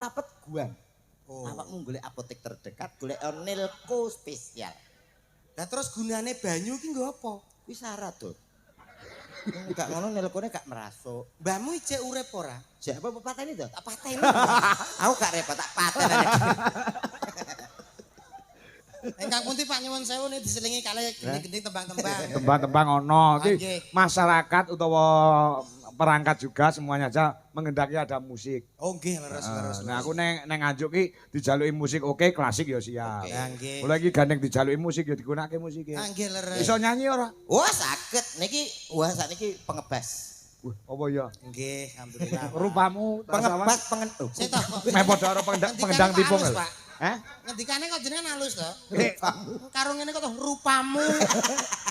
tapet guang. Oh. Awakmu golek apotek terdekat, golek Nilco spesial. Lah terus gunane banyu ki nggo apa? Kuwi syarat tuh. Gak ngono Nilcone gak merasuk. Mbahmu ijek urip ora? Siapa pateni to? Tak pateni. Aku gak repot tak pateni. Engkang pundi Pak nyuwun sewu nih diselingi kalih gending-gending tembang-tembang. Tembang-tembang ono. Nggih. Iki masyarakat utawa perangkat juga semuanya aja mengendaki ada musik. Oh nggih leres. Nah aku neng Nganjuk ki dijaluki musik oke, klasik ya siap. Lah nggih. Kula iki gandeng dijaluki musik ya digunakake musik ya. Ah nggih leres. Iso nyanyi ora? Wah saged niki sakniki pengebas. Wah, apa ya? Nggih, alhamdulillah. Rupamu Pengebas Saya tahu kok. meh padha karo pengendang tipung. Pak. Heh? Ngendikane kok jenengan halus to. Karo ngene kok rupamu.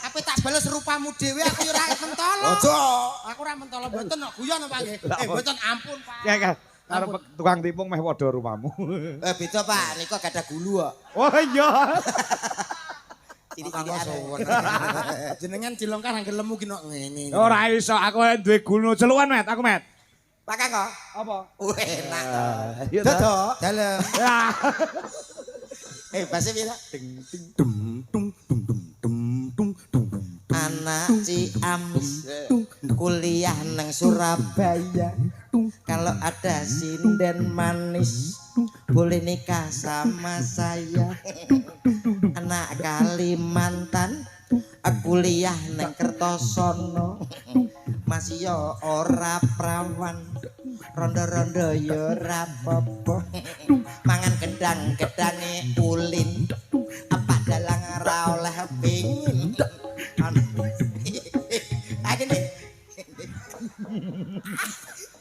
Apa tak bales rupamu dhewe aku ora mentolo. Ojo. Aku ora mentolo mboten kok guyon Pak nggih. Mboten ampun Pak. Ya, karo tukang tipung meh padha rupamu. Beda Pak, niku gak ada gulu kok. Oh iya. Ciri-ciri ada. Jenengan dilongkar angger lemu ki nok ngene. Ora iso aku duwe gulu celuan met, aku met. Pak Kang Apa? enak. Iya Dodok. Dalem. Bahasa pira? Anak Ciamis kuliah nang Surabaya. Kalau ada sinden manis boleh nikah sama saya. Anak Kalimantan kuliah nang Kertosono. Masih yo ora prawan. Rondo-rondo yo ora apa-apa. Mangan gedang-gedange ulin. Apa dalang ora oleh pingin. Agene.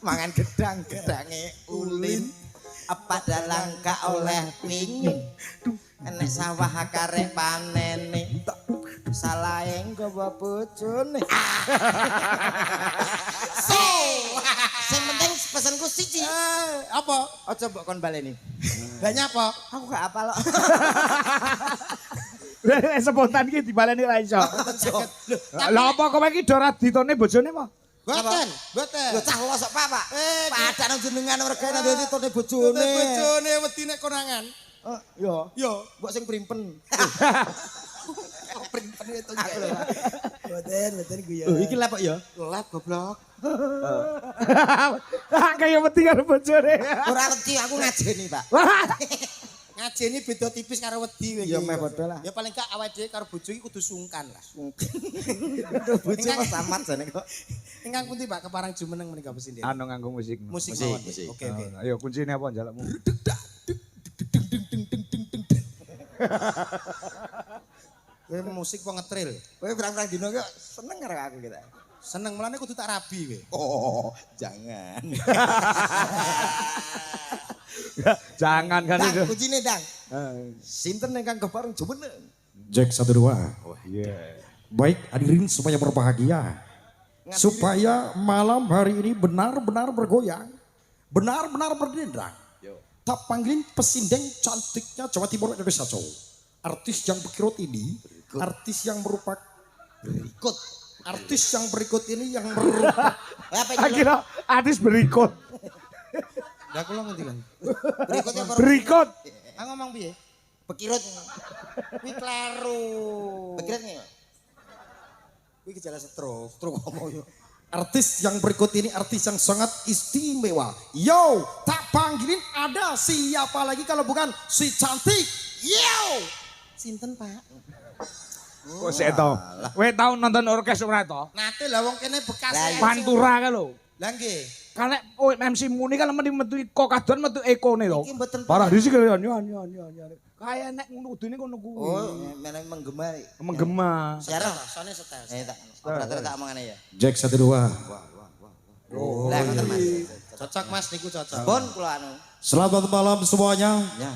Mangan gedang-gedange ulin. Apa dalang gak oleh pingin. Enek sawah karek panene. Salah nggawa bojone. Sing penting pesanku siji. Apa? Aja mbok kon baleni. Banyak apa? Aku gak apal kok. Spontan ki dibaleni ra iso. Lah apa kowe iki dora ditone bojone apa? Boten. Lho cah losok Pak. Padha nang jenengan regane dadi tone bojone. Bojone wedi nek konangan. Yo, Yo. mbok sing primpen. Primpen itu Boten guyon. Iki lep kok ya. Lep goblok. Kayak wedi karo bojone. Ora ngerti aku ngajeni, Pak. Ngajeni beda tipis karo wedi kowe. Ya meh padha lah. Ya paling gak awake dhewe karo bojo iki kudu sungkan lah. Bojo kok samat jane kok. Ingkang pundi Pak keparang jumeneng menika pesinden. Anu nganggo musik. Musik Musik, mawon. musik. Oke oke. Ayo kuncine apa njalukmu? Kowe musik kok ngetril. Kowe pirang-pirang dino kok seneng karo aku kita. Seneng mulane kudu tak rabi kowe. Oh, jangan. Jangan kan Dang, itu. kucine Dang. Sinten ingkang kepareng jumeneng? Jack 12. Iya. Baik hadirin semuanya berbahagia. Supaya malam hari ini benar-benar bergoyang. Benar-benar berdendang. Tak panggilin pesinden cantiknya Jawa Timur Indonesia Jawa. Artis yang berikut ini. Artis yang merupakan berikut. Artis yang berikut ini yang merupakan. Akhirnya artis berikut. Lah kula ngendi kan? Berikutnya Berikut. Ah ngomong piye? Bekirut. Kuwi kleru. Bekirut nih. Kuwi gejala stroke. Terus ngomong yo. Artis yang berikut ini artis yang sangat istimewa. Yo, tak panggilin ada siapa lagi kalau bukan si cantik. Yo. Sinten Pak? Kok sik to? Kowe tau nonton orkes ora to? Nate lah wong kene bekas. Lah, iya. Pantura ka lho. Lah nggih. Kalek MC Muni kan metu Eko kadon metu Ekone lho. Iki mboten Parah dhisik ya. Kayak nek ngudune ngono kuwi. Oh, meneng menggema. Menggema. Siara. Sone setel. Tak operator tak omongane ya. Jack 12. Lah ngoten Mas. Cocok Mas niku cocok. Bon kula anu. Selamat malam semuanya. Ya.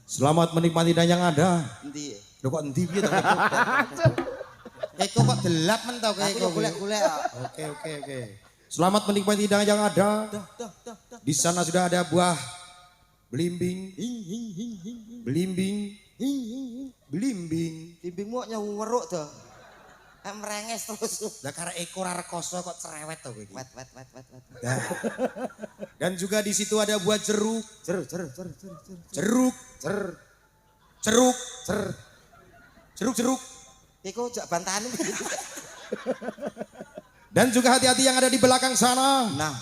Selamat menikmati dan yang ada. Endi? Loh kok endi piye to? Eko kok delap men to kowe Aku Eko. golek-golek. Oke. Selamat menikmati dan yang ada. Di sana sudah ada buah belimbing. Belimbing. Timbingmu nyawu weruk to. Merenges terus. Lah karek Eko ra rekoso kok cerewet to kowe iki. Wet. Dan juga di situ ada buah jeruk. Cer. Jeruk. Iku jak bantahan. Dan juga hati-hati yang ada di belakang sana. Nah.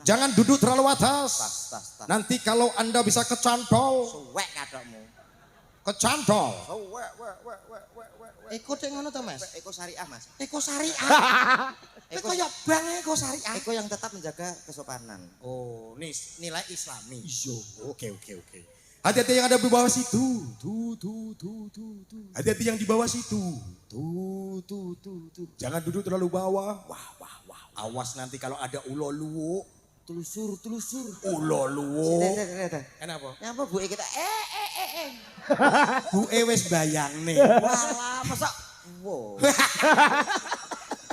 Jangan duduk terlalu atas. Tas. Nanti kalau Anda bisa kecantol. Suwek kadokmu. Kecantol. Suwek. Eko cek ngono to, Mas? Eko syariah, Mas. Eko syariah. Eko ya bang Eko syariah. Eko yang tetap menjaga kesopanan. Oh, nilai Islami. Iya. Oke. Hati-hati yang ada di bawah situ. Tuh. Hati-hati yang di bawah situ. Tuh. Jangan duduk terlalu bawah. Wah. Awas nanti kalau ada ulo luwo. Telusur. Ulo luwo. Kenapa? Nyapa Bu kita? Bu wis bayang nih. Walah, masa wow.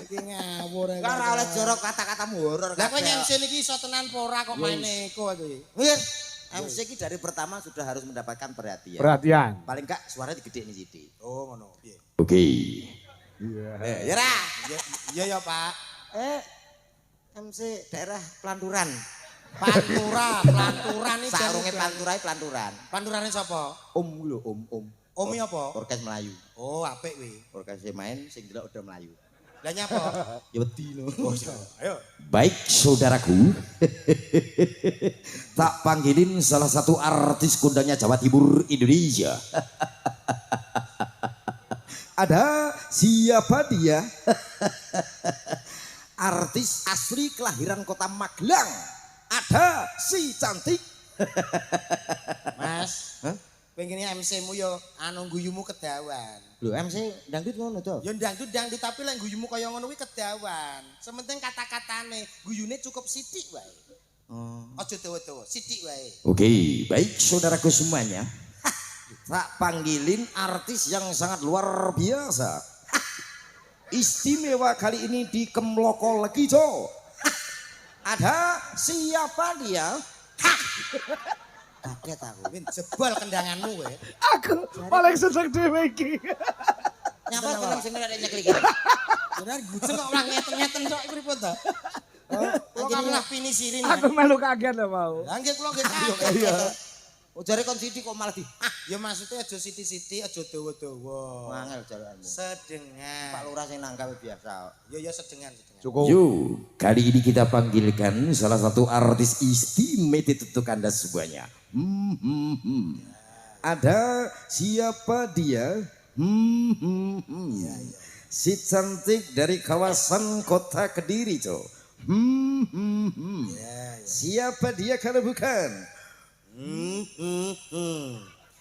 Iki ngawur. Ora oleh jorok kata-katamu horor. Lah kowe MC niki iso tenan apa ora kok main Eko iki. Wir, MC ki dari pertama sudah harus mendapatkan perhatian. Paling enggak suaranya digede nih sithik. Oh ngono, piye? Oke. Iya. Ya ra. Iya ya, Pak. MC daerah Pelanturan. Planturan iki Sarunge Pelanturan. Planturaane sapa? Om lho, om. Omi apa? Orkes Melayu. Oh, apik kuwi. Orkes main sing delok udah Melayu. Lah nyapa? Ya wedi no. Ayo. Baik saudaraku. Tak panggilin salah satu artis kondangnya Jawa Timur Indonesia. Ada siapa dia? Artis asli kelahiran kota Magelang. Ada si cantik. Mas. Hah? Pengen MC-mu yo anu guyumu kedawan. Lho MC dangdut ngono to. Ya dangdut tapi lek guyumu kaya ngono kuwi kedawan. Sementing kata-katane guyune cukup sithik wae. Aja dawa-dawa, sithik wae. Oke, baik saudaraku semuanya. Tak panggilin artis yang sangat luar biasa. Istimewa kali ini di Kemloko Legijo. Ada siapa dia? Kaget aku. Win jebol kendanganmu kowe. Aku paling seneng dhewe iki. Nyapa film sing nek nyeklik. Benar guceng kok ora ngeten-ngeten kok pripun to? Kok kamu finishirin. Aku melu kaget lho mau. Lah nggih kula nggih kaget. Iya. Ojare kon sithik kok malah di. Ya maksudnya aja sithik-sithik, aja dawa-dawa. Mangel jalanmu. Sedengan. Pak Lurah sing nangkap biasa. Ya sedengan. Cukup. Yo, kali ini kita panggilkan salah satu artis istimewa untuk Anda semuanya. Ada siapa dia? Si cantik dari kawasan kota Kediri, Cok. Siapa dia kalau bukan?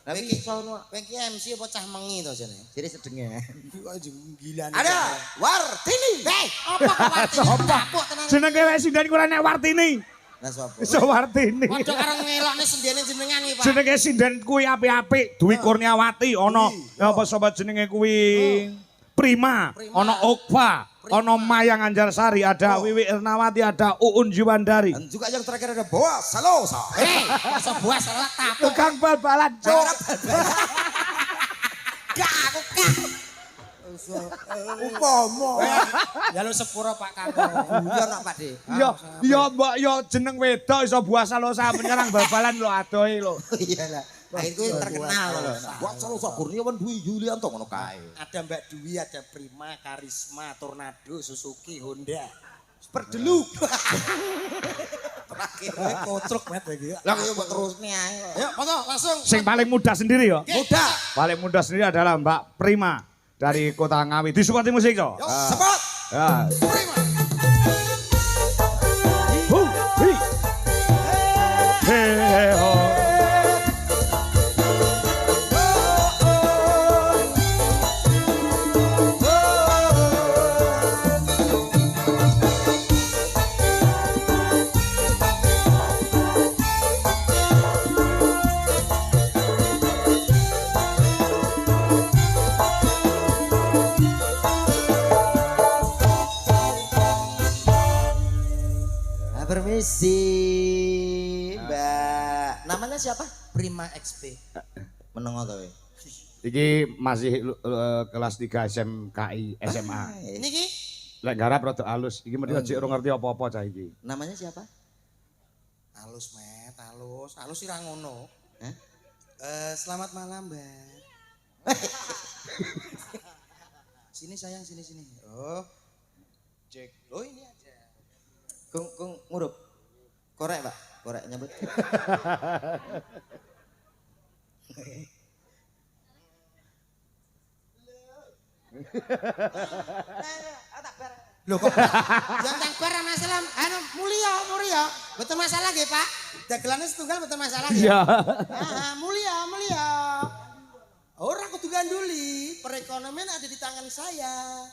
Tapi iki MC apa cah mengi to jane? Jadi sedengan. Gila. Ada Wartini. Hei, apa kok Wartini? Kapuk tenan. Jenenge wek sindan kurang nek Wartini. Lah sapa? Iso Wartini. Padha karo ngelokne sendene jenengan iki, Pak. Jenenge sindan kuwi apik-apik, Dwi Kurniawati ana apa sapa jenenge kuwi? Prima, ana Okva, ana Mayang Anjarsari, ada Wiwi Ernawati, ada Uun Juwandari. Dan juga yang terakhir ada Boas Salosa. Hei, masa buah salah tapuk. Tukang bal-balan, Cuk. Gak aku gak. Upomo. Ya lu sepuro Pak Kakung. Iya nak Pak De. Yo mbok yo jeneng wedok iso buah salosa menyerang bal-balan lho adohe lho. Iyalah. Itu terkenal loh. Buat Salosa Kurniawan Dwi Yulianto ngono kae. Ada Mbak Dwi, ada Prima, Karisma, Tornado, Suzuki, Honda. Perdeluk. Terakhir kocrok banget lagi. Lah yo mbok terusne ae. Ayo, monggo langsung. Sing paling muda sendiri yo. Muda. Paling muda sendiri adalah Mbak Prima dari Kota Ngawi. Disupport musik, Cok. Sepot. Ya. Prima. Hey, ho. Permisi, Mbak. Namanya siapa? Prima XP. Meneng to we. Iki masih kelas 3 SMKI SMA. Niki Lek garap rada halus. Iki mesti aja ora ngerti apa-apa cah iki. Namanya siapa? halus met, halus. Halus sih ra ngono. Hah? Selamat malam, Mbak. Sini sayang, sini. Oh. Cek. Oh, ini aja. Kung ngurup. Korek, Pak. Korek nyambut. Loh kok yang takbar masalah anu mulia. Betul masalah nggih, Pak? Dagelannya setunggal betul masalah nggih. Iya. Mulia. Ora kudu ganduli, perekonomian ada di tangan saya.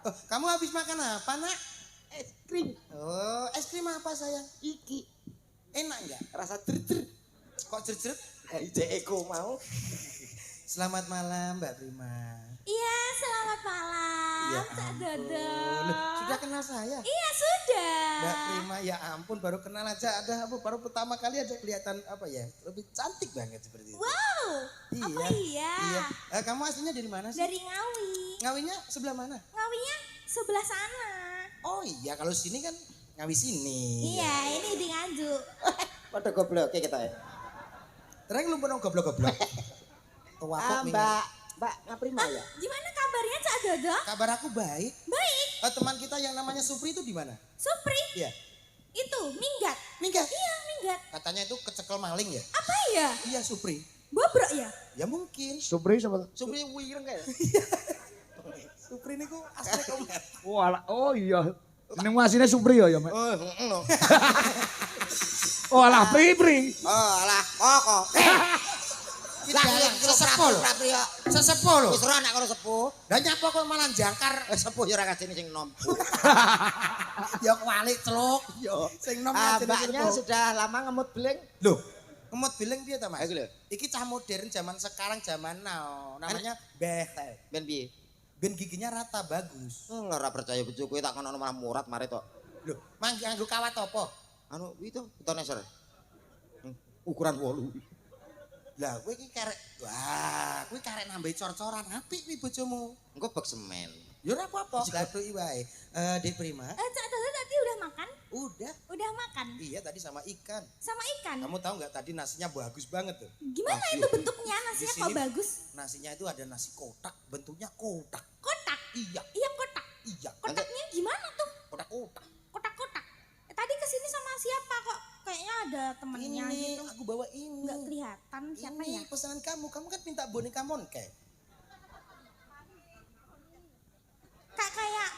Oh, kamu habis makan apa, Nak? Es krim. Oh, es krim apa sayang? Iki. Enak enggak? Rasa jer-jer. Kok jer-jer? Eko mau. Selamat malam, Mbak Prima. Iya, selamat malam, Ya Cak ampun. Dodo. Loh, sudah kenal saya? Iya, sudah. Mbak Prima, ya ampun baru kenal aja ada apa? Baru pertama kali aja kelihatan apa ya? Lebih cantik banget seperti itu. Wow, apa iya? Iya. Kamu aslinya dari mana sih? Dari Ngawi. Ngawinya sebelah mana? Ngawinya sebelah sana. Oh iya, kalau sini kan Ngawi sini. Iya, ini di Nganjuk. Pada goblok kita ya. Terus lu pernah goblok-goblok. Tua kok Mbak Ngaprima ya? Gimana kabarnya Cak Dodo? Kabar aku baik. Baik. Teman kita yang namanya Supri itu di mana? Supri, Iya. itu minggat. Minggat. Iya, minggat. Katanya itu kecekel maling ya? Apa ya? Iya Supri. Bobrok ya? Ya mungkin. Supri sama. Supri wireng kayak. Supri ini kok asli komet. Oh iya. Jeneng asline Supri ya ya, Mek. Oh, Oh alah Pri. Oh alah kok. Lah sesepuh lho. Sesepuh lho. Wis ora anak karo sepuh. Lah nyapa kok malah jangkar. Sepuh ya ora kadene sing nom. Ya kwalik celuk. Yo sing nom aja Mbaknya sudah lama ngemut beling. Loh, ngemot bileng piye ta, Mas? Aku lho. Iki cah modern zaman sekarang zaman now. Namanya behel. Ben piye? Ben giginya rata bagus. Oh, ora percaya bojoku tak kono malah murat mari tok. Loh, mangki nganggo kawat apa? Anu itu toneser. Ukuran 8. Lah kowe iki karek wah, kowe karek nambahi cor-coran apik kuwi bojomu. Engko bek semen. Ya ora apa-apa, gaduhi wae. Dek Prima, Cak Dodo tadi udah makan? udah. Udah makan? Iya tadi sama ikan. Sama ikan? Kamu tahu nggak tadi nasinya bagus banget tuh. Gimana itu bentuknya? Nasinya Di kok sini- bagus? Nasinya itu ada nasi kotak, bentuknya kotak. Kotak? Iya, Iya, kotak. iya. Kotaknya gimana tuh? Kotak-kotak. Kotak-kotak. Tadi kesini sama siapa kok? Kayaknya ada temennya Ini gitu. aku bawa ini. Nggak kelihatan siapa Ini ya? pesanan kamu. Kamu kan minta boneka Monke. Kayak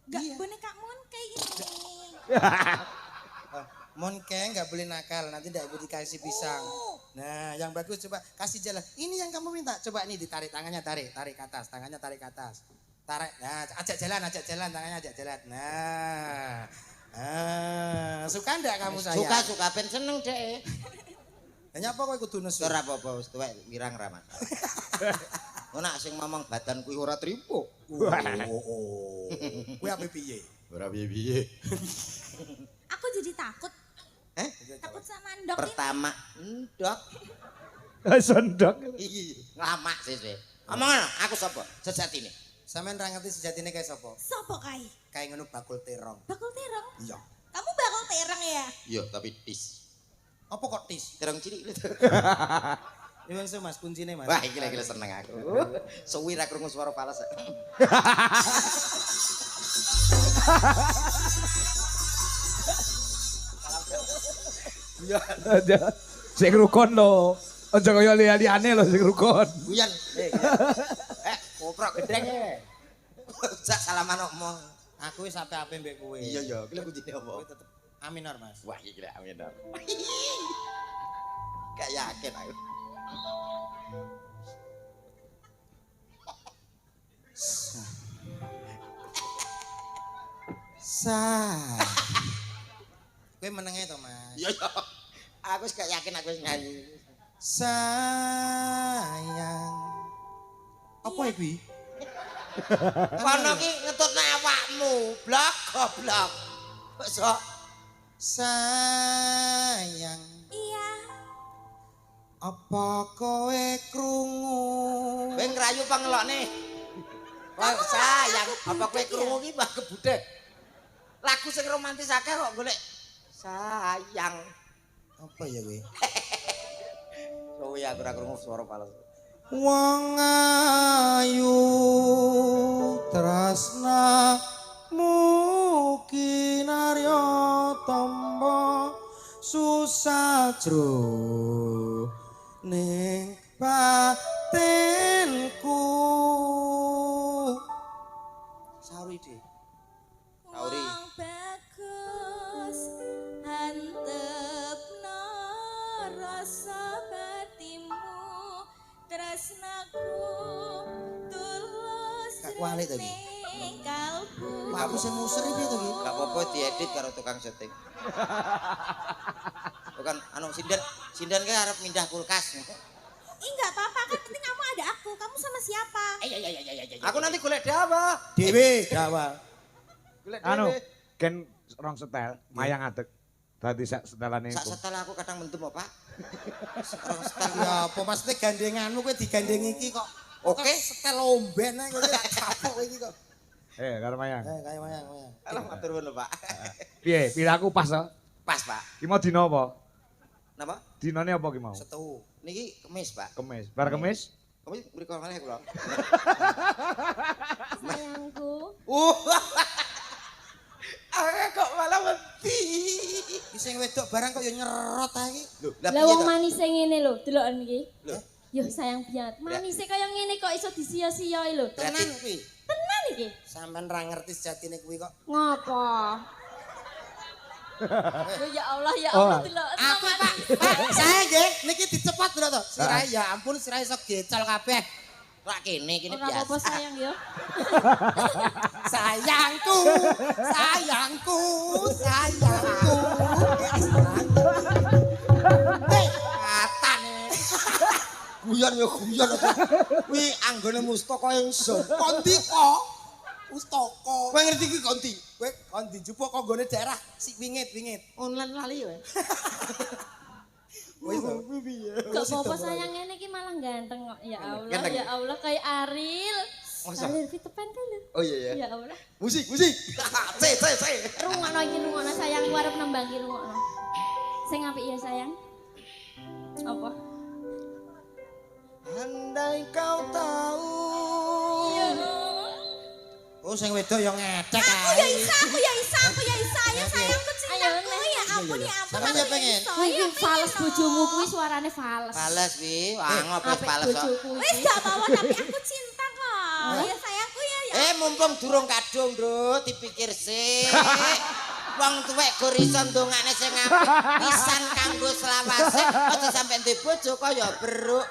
nggak Iya. boneka mon kayak gini. Monke nggak boleh nakal. Nanti nggak boleh dikasih pisang. Nah, yang bagus coba kasih jalan. Ini yang kamu minta. Coba ini ditarik tangannya, tarik ke atas. Tangannya tarik ke atas. Tarik. Nah, ajak jalan. Tangannya ajak jalan. Nah. Suka ndak kamu saya? Suka ben seneng dek. Hanya apa kowe kudu nesu? Ora apa-apa wis tuwek wirang ra masalah. Ora sing ngomong badan kuwi ora tripuk. Oh. Kowe ape piye? Ora piye-piye. Aku jadi takut. Takut sama ndok ini. Pertama ndok. Sendok. Iya, lama sih. Omong aku sapa? Sejatine. Sampeyan ra ngerti sejatine kayak sapa? Sopo kai? Kayak ngono bakul terong. Bakul terong. Iya. Kamu bakul terong ya? Iya, tapi tis. Apa kok tis? Terong cilik lho. Ini Mas Mas kuncine Mas. Wah, iki lagi seneng aku. Suwi ra krungu swara fales. Sing rukun lho. Aja kaya liyane lho sing rukun. Guyan. Koprok gedeng e. Jak salaman omong. Aku wis ape-ape mbek kowe. Iya ya, iki lho kuncine apa? Kowe tetep aminor Mas. Wah, iki lho amin. Gak yakin aku. Kowe menenge to Mas. Iya ya. Aku wis gak yakin aku wis nyanyi. Sayang. Apa iki? Kono ki ngetutne awakmu. Blok goblok. Sok Sayang. Iya. Apa kowe krungu? Kowe ngrayu pangelokne. Kowe sayang, apa kowe krungu ki mbah kebudhe. Lagu sing romantis akeh kok golek sayang. Apa ya kowe? Kowe ya ora krungu swara pales. Wong ayu tresna mukinarya tamba susajro ning batinku. Sauri deh. Sauri. Wong bagus hantepno rasa batimu tresnaku tulus Gak kualik to, Ki? ning kalbu. Aku sing muser iki to, Ki. Gak apa-apa diedit karo tukang syuting. Bukan anu sinden kayak arep mindah kulkas. Enggak apa-apa kan penting kamu ada aku. Kamu sama siapa? Aku nanti golek dawa. Dewe Jawa. Golek Anu, dhewe. gen rong setel, mayang adek. Dadi sak setelane Sak iku. setel aku kadang mendem Pak. Ya apa maksudnya gandenganmu kowe digandeng iki kok. Oke. Kok setel omben ae kowe gak kapok iki kok. Karo mayang. Kaya mayang. Alah matur nuwun lho, Pak. Piye, piraku pas to? Pas, Pak. Ki mau dina apa? Napa? Dinane apa ki mau? Setu. Niki kemis, Pak. Kemis. Bar kemis? Kemis mriko malih kula. Sayangku. Kok malah wedi. Iki sing wedok barang kok ya nyerot ae iki. Lho, Lah piye wong to? manise ngene lho, deloken iki. Lho, Yo sayang banget. Manise kaya ngene kok iso disia-siai lho. Tenan kuwi. Tenan iki. Sampeyan ra ngerti sejatine kuwi kok. Ngopo? Yo ya Allah Oh. deloken. Aku Pak, saya nggih niki dicepot lho to. Sirahe ya ampun sirahe iso gecol kabeh. rak kene Ora apa-apa biasa. sayang yo. Sayangku, sayangku, sayangku. Katane. Guyon yo guyon. Kuwi anggone mustaka ingsun. Kondi kok. Pustaka. Kowe ngerti iki konti? Kowe kondi jupuk kok nggone daerah si wingit-wingit. Online lali kowe. Wis to. Gak apa-apa sayang ngene iki malah ganteng kok. Ya Allah, Ganteng? ya Allah kayak Ariel. Masa? Ariel Peter Pan kan lho. Oh iya Ya Allah. Musik. Cek. Rungokno iki rungokno sayang ku arep nembang iki rungokno. Sing apik ya sayang. Apa? Andai kau tahu. Ya. Oh sing wedok ya ngecek Aku ae. ya Isa. Ya sayangku cintaku ya ampun ya ampun. Sampeyan ya pengen? Kuwi fales bojomu kuwi suarane fales. Fales wi, angop wis Apik fales kok. bojoku iki. Wis gak apa-apa tapi aku cinta kok. Ya sayangku ya. Mumpung durung kadung, Bro, dipikir sih. Wong tuwek gorisan dongane sing apik, pisan kanggo selawase, aja sampe ndek bojo kaya beruk.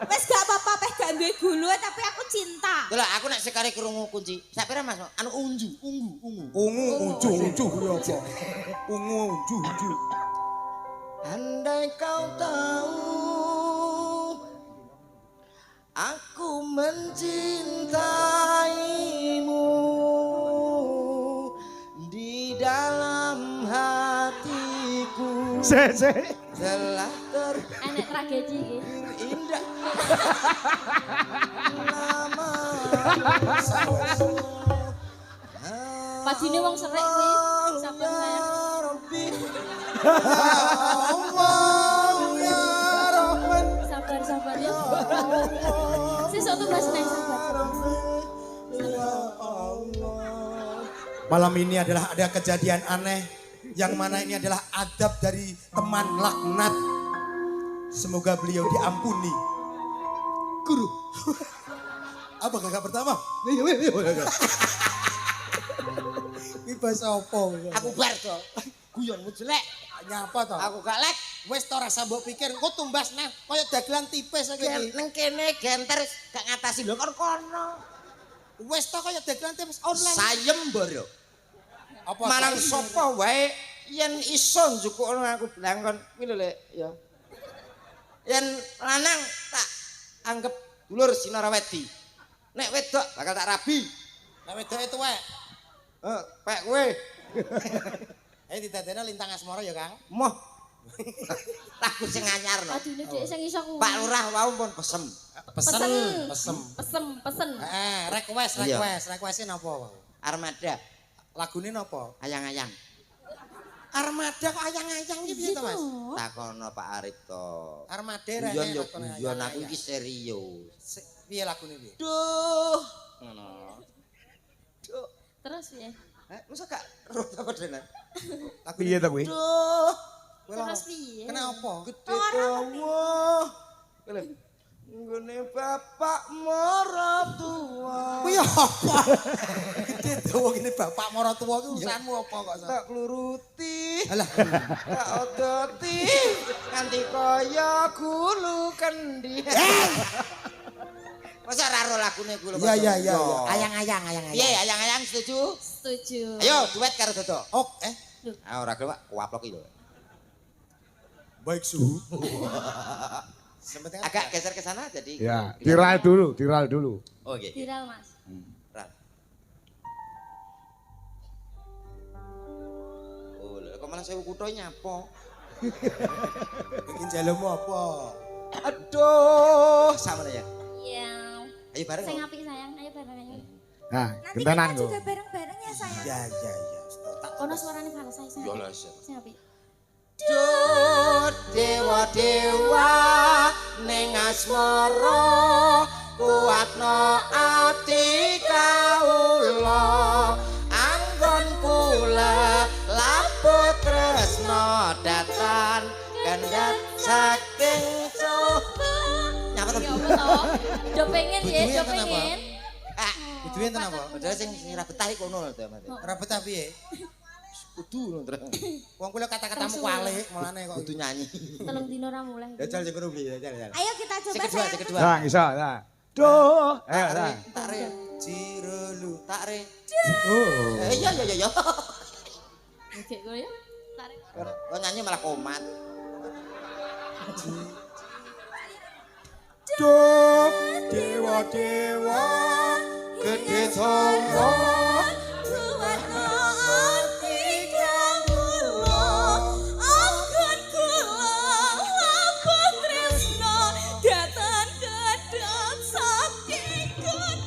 Wis gak apa-apa peh gak duwe gulu tapi aku cinta. Delok aku nek sekali krungu kunci. Sak pira Mas? Anu ungu. Ungu unju kuwi apa? Ungu unju. Andai kau tahu aku mencintaimu di dalam hatiku telah Enek tragedi iki. terindah lama Padine wong serek kuwi. Sabar sayang. Sabar ya. Sesuk tuh Mas Neng sabar. Malam ini adalah ada kejadian aneh yang mana ini adalah adab dari teman laknat. Semoga beliau diampuni. Guru. Apa kakak pertama? Ini bahasa apa? Aku bar to. Guyonmu jelek. Nyapa toh? Aku gak lek. Wes to rasa mbok pikir engko tumbas neh kaya dagelan tipis iki. Neng kene genter gak ngatasi lho kono. Wes to kaya dagelan tipis online. Sayembara. Apa? Marang sapa wae yen iso njukukno aku blangkon kuwi lho Lek ya. Yen lanang tak anggap dulur sinara wedi. Nek wedok bakal tak rabi. Nek wedoke tuwek. Pek kowe. Didadekno lintang asmara ya, Kang. Moh Lagu sing anyar no. Adune dhek sing iso kuwi. Pak Lurah wau pun pesem. Pesen. Request. Iya. Request-e napa? Armada, Lagune napa? ayang-ayang. Armada kok ayang-ayang iki piye to, Mas? Takono Pak Arif to. Armada Guyon yo lakone guyon aku ayang-ayang. iki serius. Piye lagune piye? Duh. Ngono. Duh. Terus ya. Masa gak roh apa denan? Piye to kuwi? Duh. Kowe lho. Terus piye? Kenapa? Gede dawa. Kele. Nggone bapak maratua. Kuwi apa? Gede dawa ngene bapak maratuwa ki urusanmu apa kok? Tak kluruti. Alah. Tak odoti. Nganti kaya gulu kendi. Masa ora ro lagune kuwi lho. Iya. Ayang-ayang. Piye ayang-ayang setuju? Setuju. Ayo duet karo Dodo. Oh, Ah ora gelem kuaplok iki lho. baik suhu. Sementing Agak geser ke sana jadi. Ya, viral dulu. Oke. Viral, Mas. Ran. Oh, lha kok malah sewu kutho nyapo. bikin jalemu apa? Aduh, sama ya. Iya. Ayo bareng. Sing apik sayang, ayo bareng ayo. Nah, Nanti gentenan kita kok. juga bareng-bareng ya sayang. Ya. Tak Ono suarane fals saya. Yo lah. Sing apik. Duh, dewa-dewa ning asmara kuatno ati kaula anggon kula laput tresno datan kendhat saking nyapa to? Ya apa to? Do pengen ya, Butuhnya do kenapa? pengen. Kuduwe enten apa? Padahal sing ra betah iku ngono lho, Mas. Ora betah piye? Kudu ngono terus. Wong kula kata-katamu kualik mulane kok. Kudu nyanyi. Telung dino ra mulai. Jajal sing ngono piye, jajal. Ayo kita Sing coba kedua, sayang. sing kedua. Nah, iso, nah. Duh, ayo, nah. Tak re. Cirelu. Tak re. Oh. Iya. Oke, gue ya. Tarik. Kok nyanyi malah komat. Duh, dewa-dewa gede songo.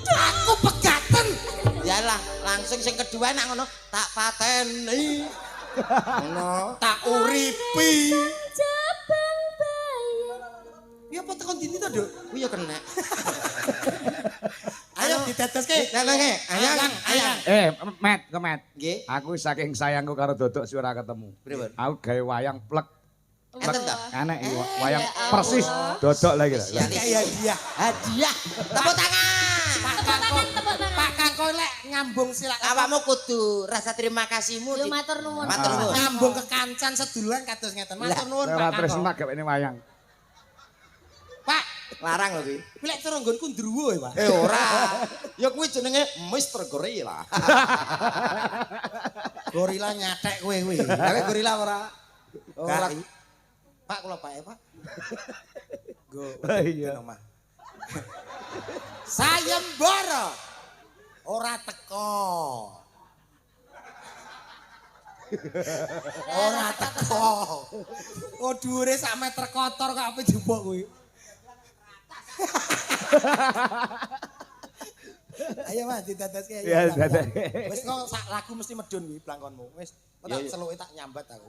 Aku pegaten. Yalah, langsung sing kedua nak ngono tak pateni. Ngono. Tak uripi. Jabang bayang. Ya apa tekan dini to, Duk? Kuwi ya kena. Ayo diteteske. Nenenge, ayang. Met. Nggih. Aku saking sayangku karo Dodok sing ora ketemu. Pripun? Aku gawe wayang plek. Enten ta? Enek iki wayang persis Dodok lagi. Kayak dia. Hadiah. Tepuk tangan. Tepuk tangan. Pak Kakko lek nyambung silak Awakmu kudu rasa terima kasihmu Yo matur nuwun. Matur nuwun. nyambung ke kancan seduluran kados ngeten. Matur nuwun Ora Pak tresno Kakko. gawe ini wayang. Pak, Larang lho kuwi. kuwi lek cara nggonku ndruwo ya, Pak. Ora. Ya kuwi jenenge Mr. Gorilla. Gorila nyatek kowe kuwi. Lah gorilla ora. Ora. Gak. Pak kula Pak ya, Pak. Go. Iya. Omah. Sayembara ora teko. Ora teko. Oh dhuwure sak meter kotor kok ape jebok kuwi. Ayo Mas diteteske ayo. Ya, dadah. Wis kok sak lagu mesti medun kuwi blangkonmu. Wis kok tak celuke tak nyambat aku.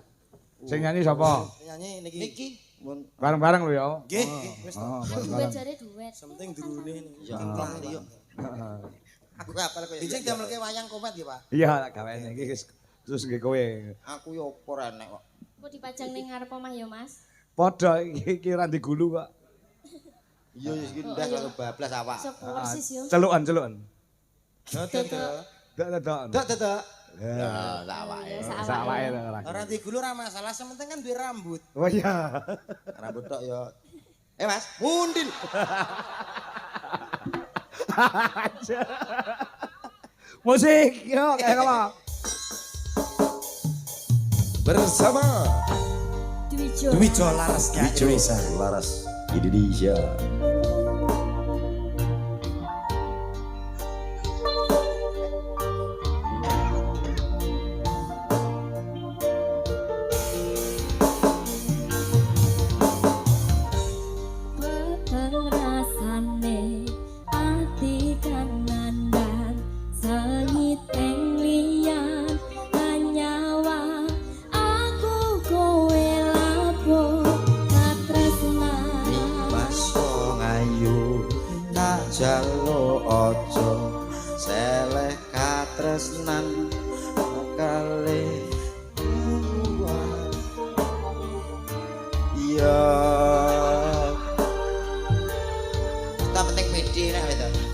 Sing nyanyi sapa? Nyanyi niki. Niki mun Bareng-bareng lho ya. Nggih, wis to. Oh, Duet bareng-bareng. jare duet. Sementing durune ini. ya lali yo. Aku apal kok Dijeng damelke wayang komet ya, Pak. Iya, tak gawe iki terus nggih kowe. Aku yo ora enek kok. Kok dipajang ning ngarep omah ya, Mas? Padha iki ra digulu kok. Iya wis iki ndas karo bablas awak. Iso persis yo. Celukan. Dodok. Dak. Dak. Ya, tak awake. sak wae ora. Ora digulu ora masalah, sementing kan duwe rambut. Oh iya. Rambut tok yo. Mas, mundil. Musik, yo kayak apa? Bersama Dwijo. Dwijo laras Wijo Laras Indonesia. jalo ojo seleh katresnan kali buat ya kita penting medi nek itu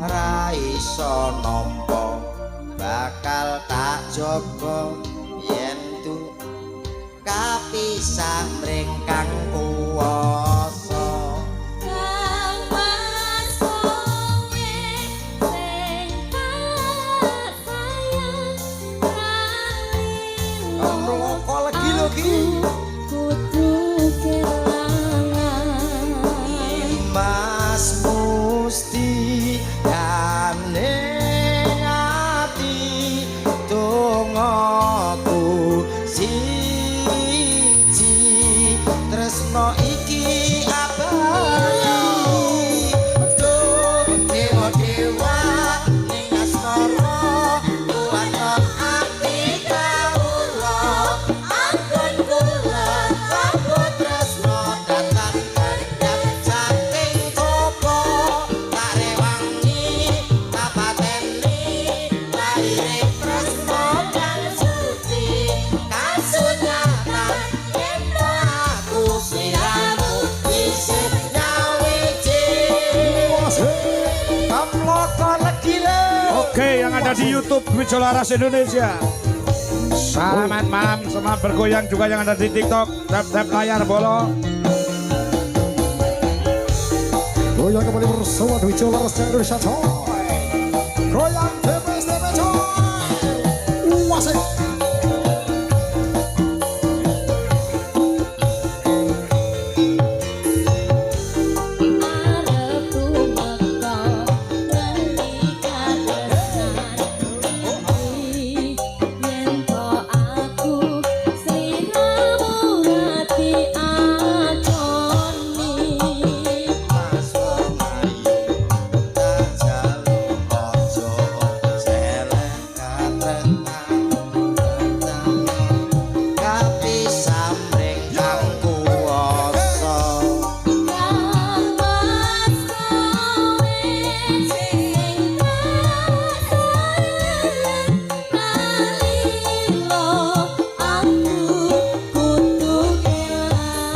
ra iso nampa bakal tak jaga yen tu kapisah mring kang kuwasa kang pasowe sing tak sayang ralin kok lagi lho ki kudu kelangan Mas Musti tresno iki abadi tuh dewa-dewa ning asmara tuwaton ati kawula ampun kula aku tresno datang kendhap saking coba tak rewangi tak pateni laire tresno kang suci kasunyatan Oke, yang ada di YouTube Wijo Laras Indonesia. Selamat malam, selamat bergoyang juga yang ada di TikTok. Tap layar bolo. Goyang kembali bersama Wijo Laras Indonesia. Goyang